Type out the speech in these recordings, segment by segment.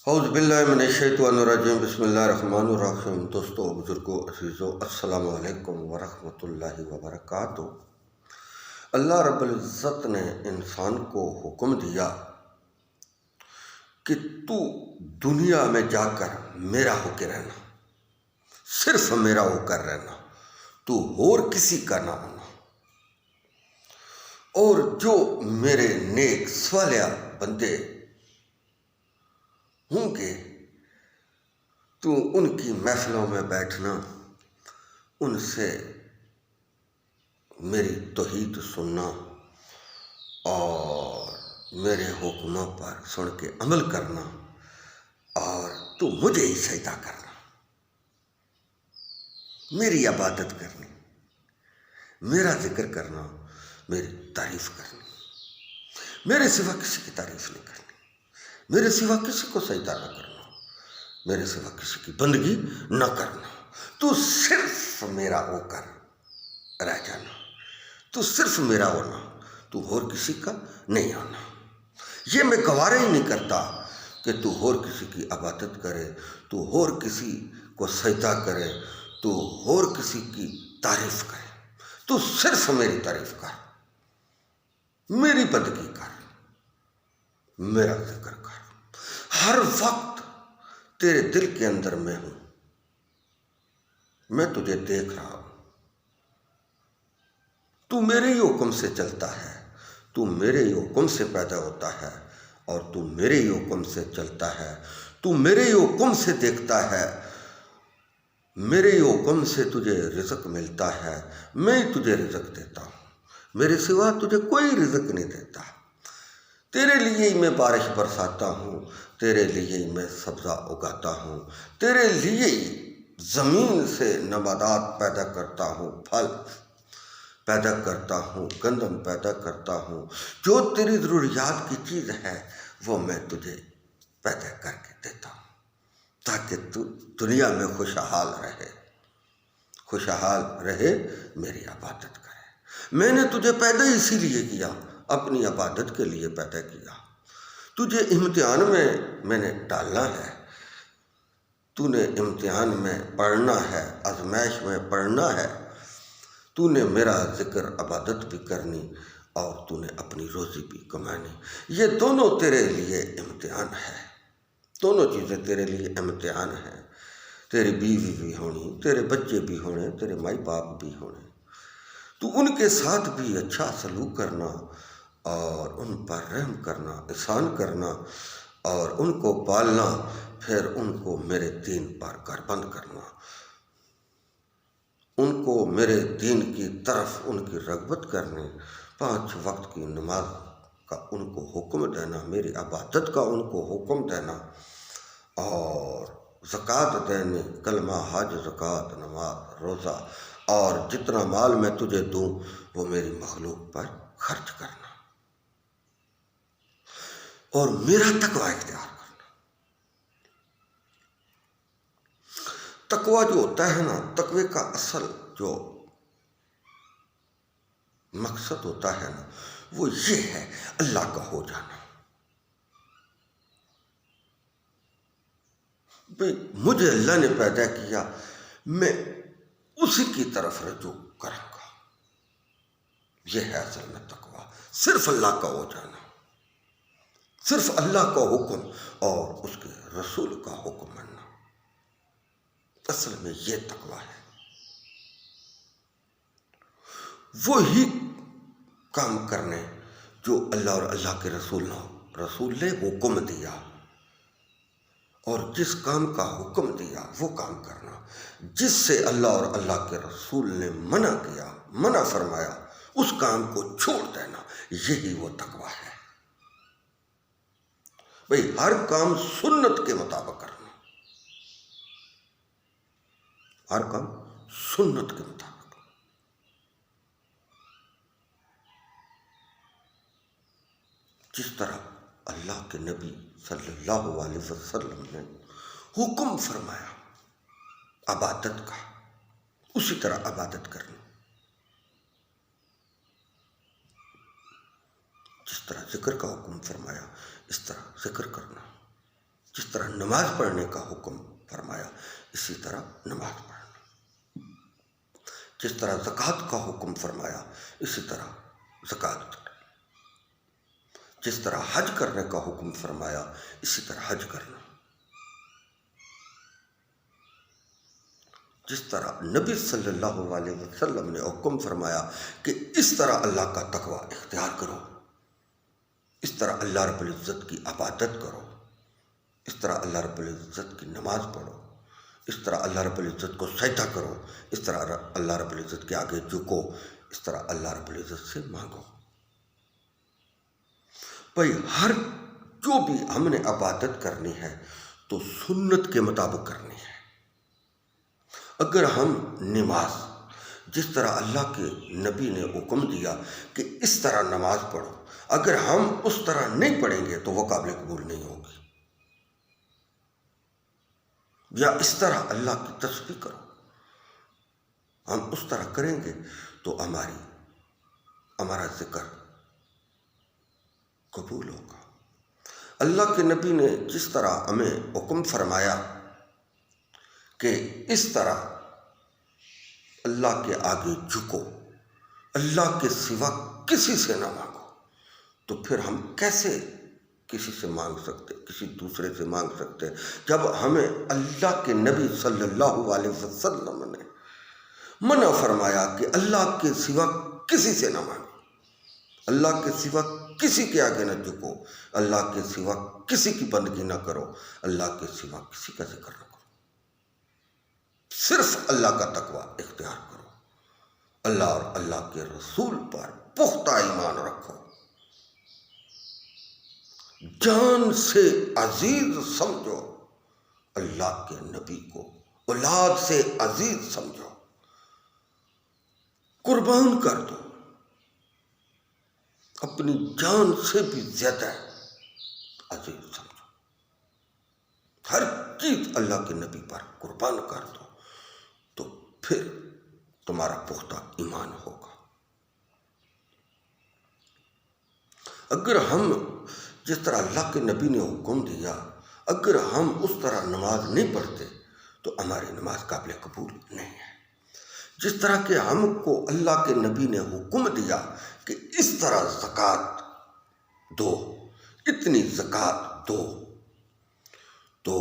اعوذ باللہ من الشیطان الرجیم بسم اللہ الرحمن الرحیم۔ دوستو، بزرگوں، عزیزو، السلام علیکم ورحمۃ اللہ وبرکاتہ۔ اللہ رب العزت نے انسان کو حکم دیا کہ تو دنیا میں جا کر میرا ہو کے رہنا، صرف میرا ہو کر رہنا، تو اور کسی کا نہ ہونا، اور جو میرے نیک صالح بندے ہوں گے تو ان کی محفلوں میں بیٹھنا، ان سے میری توحید سننا اور میرے حکموں پر سن کے عمل کرنا، اور تو مجھے ہی سجدہ کرنا، میری عبادت کرنی، میرا ذکر کرنا، میری تعریف کرنی، میرے سوا کسی کی تعریف نہیں کرنی، میرے سوا کسی کو سجدہ نہ کرنا، میرے سوا کسی کی بندگی نہ کرنا، تو صرف میرا ہو کر رہ جانا، تو صرف میرا ہونا، تو اور کسی کا نہیں ہونا۔ یہ میں گوارا ہی نہیں کرتا کہ تو اور کسی کی عبادت کرے، تو اور کسی کو سجدہ کرے، تو اور کسی کی تعریف کرے، تو صرف میری تعریف کر، میری بندگی کر، میرا ذکر کر۔ ہر وقت تیرے دل کے اندر میں ہوں، میں تجھے دیکھ رہا ہوں، تو میرے ہی حکم سے چلتا ہے، تو میرے ہی حکم سے پیدا ہوتا ہے، اور تو میرے ہی حکم سے چلتا ہے، تو میرے ہی حکم سے دیکھتا ہے، میرے ہی حکم سے تجھے رزق ملتا ہے، میں ہی تجھے رزق دیتا ہوں، میرے سوا تجھے کوئی رزق نہیں دیتا۔ تیرے لیے ہی میں بارش برساتا ہوں، تیرے لیے ہی میں سبزہ اگاتا ہوں، تیرے لیے ہی زمین سے نباتات پیدا کرتا ہوں، پھل پیدا کرتا ہوں، گندم پیدا کرتا ہوں، جو تیری ضروریات کی چیز ہے وہ میں تجھے پیدا کر کے دیتا ہوں، تاکہ تو دنیا میں خوشحال رہے، میری عبادت کرے۔ میں نے تجھے پیدا اسی لیے کیا، اپنی عبادت کے لیے پیدا کیا۔ تجھے امتحان میں نے ڈالنا ہے، تو نے امتحان میں پڑھنا ہے، آزمائش میں پڑھنا ہے، تو نے میرا ذکر عبادت بھی کرنی، اور تو نے اپنی روزی بھی کمانی۔ یہ دونوں تیرے لیے امتحان ہے، دونوں چیزیں تیرے لیے امتحان ہیں۔ تیری بیوی بھی ہونی، تیرے بچے بھی ہونے، تیرے مائی باپ بھی ہونے، تو ان کے ساتھ بھی اچھا سلوک کرنا، اور ان پر رحم کرنا، احسان کرنا، اور ان کو پالنا، پھر ان کو میرے دین پر گھربند کرنا، ان کو میرے دین کی طرف ان کی رغبت کرنے، 5 وقت کی نماز کا ان کو حکم دینا، میری عبادت کا ان کو حکم دینا، اور زکوٰۃ دینے، کلمہ، حج، زکوٰۃ، نماز، روزہ، اور جتنا مال میں تجھے دوں وہ میری مخلوق پر خرچ کرنا، اور میرا تقوی اختیار کرنا۔ تقوی جو ہوتا ہے نا، تقوی کا اصل جو مقصد ہوتا ہے نا، وہ یہ ہے، اللہ کا ہو جانا۔ بھئی مجھے اللہ نے پیدا کیا، میں اسی کی طرف رجوع کروں گا، یہ ہے اصل میں تقوی، صرف اللہ کا ہو جانا، صرف اللہ کا حکم اور اس کے رسول کا حکم ماننا، اصل میں یہ تقوی ہے۔ وہی کام کرنے جو اللہ اور اللہ کے رسول نے حکم دیا، اور جس کام کا حکم دیا وہ کام کرنا، جس سے اللہ اور اللہ کے رسول نے منع کیا، منع فرمایا، اس کام کو چھوڑ دینا، یہی وہ تقوی ہے۔ بھئی ہر کام سنت کے مطابق کرنا، ہر کام سنت کے مطابق، جس طرح اللہ کے نبی صلی اللہ علیہ وسلم نے حکم فرمایا عبادت کا، اسی طرح عبادت کرنا، جس طرح ذکر کا حکم فرمایا اس طرح ذکر کرنا، جس طرح نماز پڑھنے کا حکم فرمایا اسی طرح نماز پڑھنا، جس طرح زکوٰۃ کا حکم فرمایا اسی طرح زکوٰۃ کرنا، جس طرح حج کرنے کا حکم فرمایا اسی طرح حج کرنا، جس طرح نبی صلی اللہ علیہ وسلم نے حکم فرمایا کہ اس طرح اللہ کا تقوی اختیار کرو، اس طرح اللہ رب العزت کی عبادت کرو، اس طرح اللہ رب العزت کی نماز پڑھو، اس طرح اللہ رب العزت کو سجدہ کرو، اس طرح اللہ رب العزت کے آگے جھکو، اس طرح اللہ رب العزت سے مانگو۔ بھائی ہر جو بھی ہم نے عبادت کرنی ہے تو سنت کے مطابق کرنی ہے۔ اگر ہم نماز جس طرح اللہ کے نبی نے حکم دیا کہ اس طرح نماز پڑھو، اگر ہم اس طرح نہیں پڑھیں گے تو وہ قابل قبول نہیں ہوگی، یا اس طرح اللہ کی تسبیح کرو، ہم اس طرح کریں گے تو ہمارا ذکر قبول ہوگا۔ اللہ کے نبی نے جس طرح ہمیں حکم فرمایا کہ اس طرح اللہ کے آگے جھکو، اللہ کے سوا کسی سے نہ مانگو، تو پھر ہم کیسے کسی سے مانگ سکتے، کسی دوسرے سے مانگ سکتے، جب ہمیں اللہ کے نبی صلی اللہ علیہ وسلم نے منع فرمایا کہ اللہ کے سوا کسی سے نہ مانگو، اللہ کے سوا کسی کے آگے نہ جھکو، اللہ کے سوا کسی کی بندگی نہ کرو، اللہ کے سوا کسی کا ذکر نہ کرو، صرف اللہ کا تقوی اختیار کرو، اللہ اور اللہ کے رسول پر پختہ ایمان رکھو، جان سے عزیز سمجھو، اللہ کے نبی کو اولاد سے عزیز سمجھو، قربان کر دو، اپنی جان سے بھی زیادہ عزیز سمجھو، ہر چیز اللہ کے نبی پر قربان کر دو، تو پھر تمہارا پختہ ایمان ہوگا۔ اگر ہم جس طرح اللہ کے نبی نے حکم دیا، اگر ہم اس طرح نماز نہیں پڑھتے تو ہماری نماز قابل قبول نہیں ہے۔ جس طرح کہ ہم کو اللہ کے نبی نے حکم دیا کہ اس طرح زکوٰۃ دو، اتنی زکوٰۃ دو، تو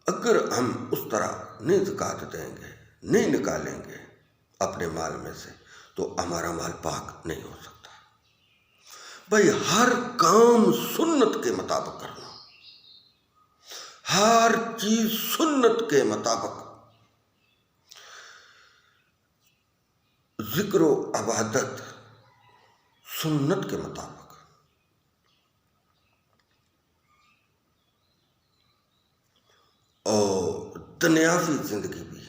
اگر ہم اس طرح نہیں زکوٰۃ دیں گے، نہیں نکالیں گے اپنے مال میں سے، تو ہمارا مال پاک نہیں ہو سکتا۔ بھائی ہر کام سنت کے مطابق کرنا، ہر چیز سنت کے مطابق، ذکر و عبادت سنت کے مطابق، اور دنیاوی زندگی بھی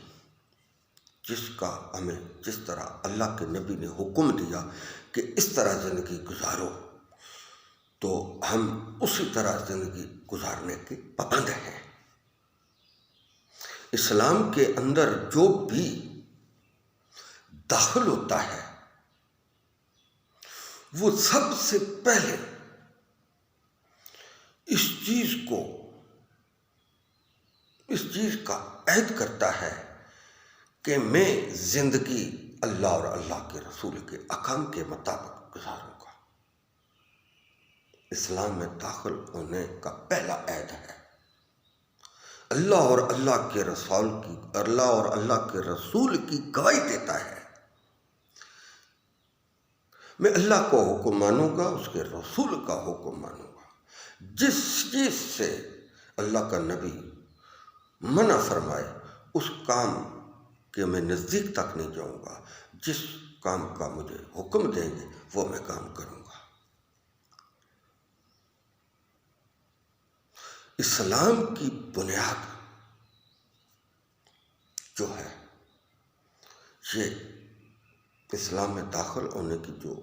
جس کا ہمیں جس طرح اللہ کے نبی نے حکم دیا کہ اس طرح زندگی گزارو، تو ہم اسی طرح زندگی گزارنے کے پابند ہیں۔ اسلام کے اندر جو بھی داخل ہوتا ہے وہ سب سے پہلے اس چیز کا عہد کرتا ہے کہ میں زندگی اللہ اور اللہ کے رسول کے احکام کے مطابق گزاروں گا۔ اسلام میں داخل ہونے کا پہلا عہد ہے، اللہ اور اللہ کے رسول کی گواہی دیتا ہے، میں اللہ کو حکم مانوں گا، اس کے رسول کا حکم مانوں گا، جس چیز سے اللہ کا نبی منع فرمائے اس کام کے میں نزدیک تک نہیں جاؤں گا، جس کام کا مجھے حکم دیں گے وہ میں کام کروں گا۔ اسلام کی بنیاد جو ہے، یہ اسلام میں داخل ہونے کی جو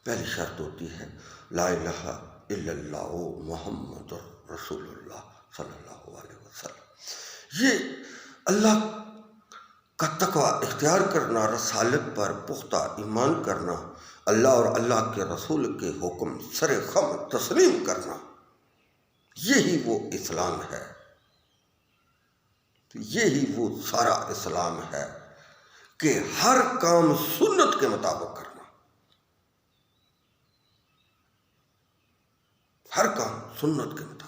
پہلی شرط ہوتی ہے، لا الہ الا اللہ محمد رسول اللہ صلی اللہ علیہ وسلم، یہ اللہ کا تقوی اختیار کرنا، رسالت پر پختہ ایمان کرنا، اللہ اور اللہ کے رسول کے حکم سر خم تسلیم کرنا، یہی وہ اسلام ہے، یہی وہ سارا اسلام ہے کہ ہر کام سنت کے مطابق کرنا، ہر کام سنت کے مطابق،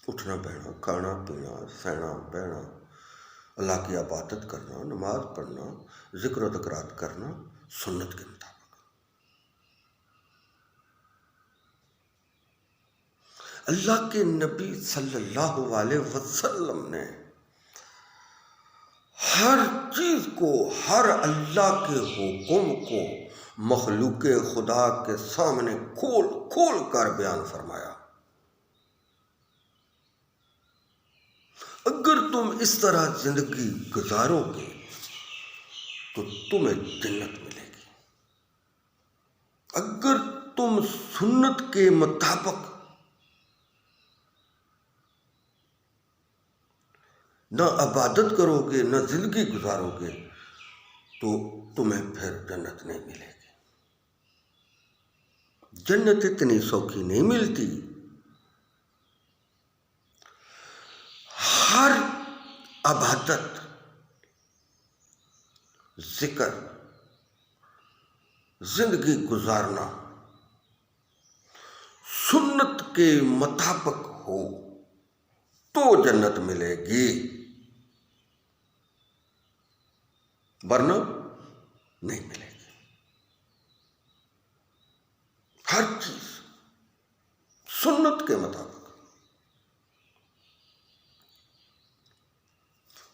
اٹھنا بیٹھنا، کھانا پینا، سہنا بہنا، اللہ کی عبادت کرنا، نماز پڑھنا، ذکر و تکرار کرنا سنت کے مطابق۔ اللہ کے نبی صلی اللہ علیہ وسلم نے ہر چیز کو، ہر اللہ کے حکم کو مخلوق خدا کے سامنے کھول کھول کر بیان فرمایا۔ اگر تم اس طرح زندگی گزارو گے تو تمہیں جنت ملے گی۔ اگر تم سنت کے مطابق نہ عبادت کرو گے، نہ زندگی گزارو گے، تو تمہیں پھر جنت نہیں ملے گی۔ جنت اتنی سوکھی نہیں ملتی۔ ہر عبادت، ذکر، زندگی گزارنا سنت کے مطابق ہو تو جنت ملے گی، ورنہ نہیں ملے گی۔ ہر چیز سنت کے مطابق۔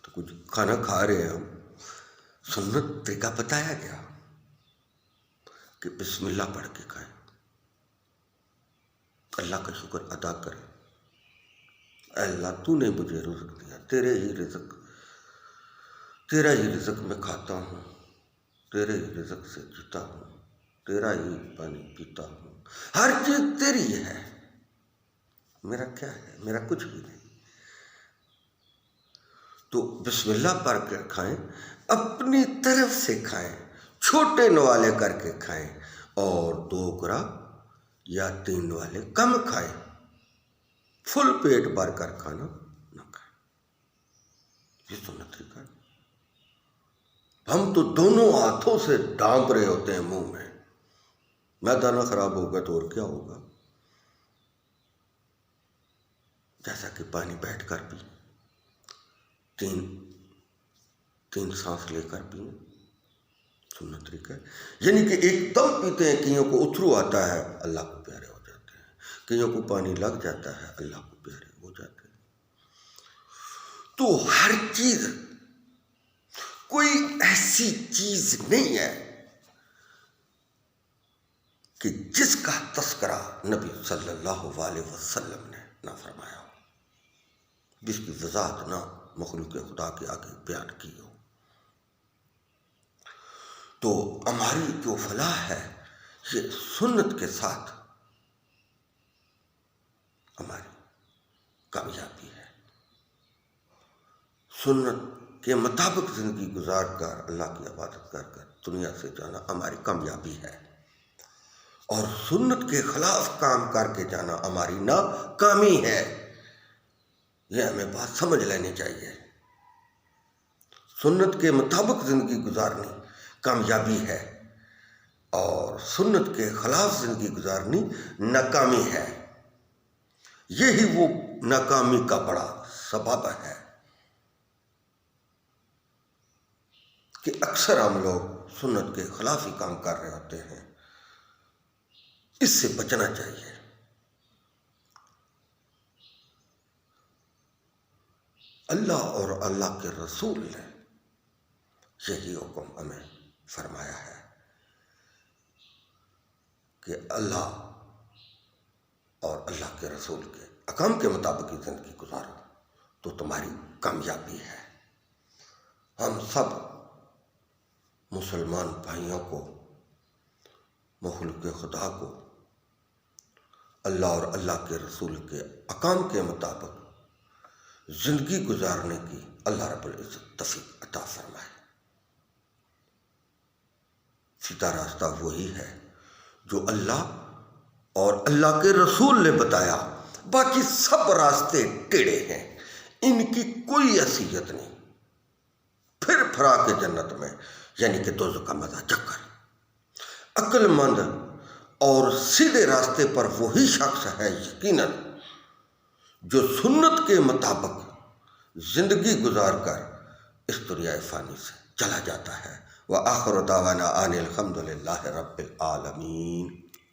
تو کچھ کھانا کھا رہے ہیں ہم، سنت طریقہ بتایا گیا کہ بسم اللہ پڑھ کے کھائیں، اللہ کا شکر ادا کریں، اے اللہ تو نے مجھے رزق دیا، تیرا ہی رزق میں کھاتا ہوں، تیرے ہی رزق سے جیتا ہوں، تیرا ہی پانی پیتا ہوں، ہر چیز تیری ہے، میرا کیا ہے؟ میرا کچھ بھی نہیں۔ تو بسم اللہ پڑھ کر کھائیں، اپنی طرف سے کھائیں، چھوٹے نوالے کر کے کھائیں، اور 2 گرا یا 3 نوالے کم کھائیں، فل پیٹ بھر کر کھانا نہ کھائیں۔ یہ سنت طریقہ ہے۔ ہم تو دونوں ہاتھوں سے ڈانپ رہے ہوتے ہیں منہ میں، میدانہ خراب ہوگا تو اور کیا ہوگا؟ جیسا کہ پانی بیٹھ کر پی، 3 سانس لے کر پئیں، سنت طریقہ ہے۔ یعنی کہ ایک دم پیتے ہیں، کئیوں کو اتھرو آتا ہے، اللہ کو پیارے ہو جاتے ہیں، کئیوں کو پانی لگ جاتا ہے، اللہ کو پیارے ہو جاتے ہیں۔ تو ہر چیز، کوئی ایسی چیز نہیں ہے کہ جس کا تذکرہ نبی صلی اللہ علیہ وسلم نے نہ فرمایا ہو، جس کی وضاحت نہ مخلوق خدا کے آگے بیان کی ہو۔ تو ہماری جو فلاح ہے یہ سنت کے ساتھ ہماری کامیابی ہے۔ سنت کے مطابق زندگی گزار کر، اللہ کی عبادت کر کر دنیا سے جانا ہماری کامیابی ہے، اور سنت کے خلاف کام کر کے جانا ہماری ناکامی ہے۔ یہ ہمیں بات سمجھ لینی چاہیے۔ سنت کے مطابق زندگی گزارنی کامیابی ہے، اور سنت کے خلاف زندگی گزارنی ناکامی ہے۔ یہی وہ ناکامی کا بڑا سبب ہے کہ اکثر ہم لوگ سنت کے خلاف ہی کام کر رہے ہوتے ہیں۔ اس سے بچنا چاہیے۔ اللہ اور اللہ کے رسول نے یہی حکم ہمیں فرمایا ہے کہ اللہ اور اللہ کے رسول کے احکام کے مطابق ہی زندگی گزارو تو تمہاری کامیابی ہے۔ ہم سب مسلمان بھائیوں کو، مخلوق خدا کو اللہ اور اللہ کے رسول کے احکام کے مطابق زندگی گزارنے کی اللہ رب العزت توفیق عطا فرمائے۔ سیدھا راستہ وہی ہے جو اللہ اور اللہ کے رسول نے بتایا باقی سب راستے ٹیڑھے ہیں، ان کی کوئی حیثیت نہیں، پھر پھرا کے جنت میں یعنی کہ دوزخ کا مزہ چکھ کر۔ عقل مند اور سیدھے راستے پر وہی شخص ہے یقیناً جو سنت کے مطابق زندگی گزار کر اس دنیا فانی سے چلا جاتا ہے۔ وآخر دعوانا ان الحمد للہ رب العالمین۔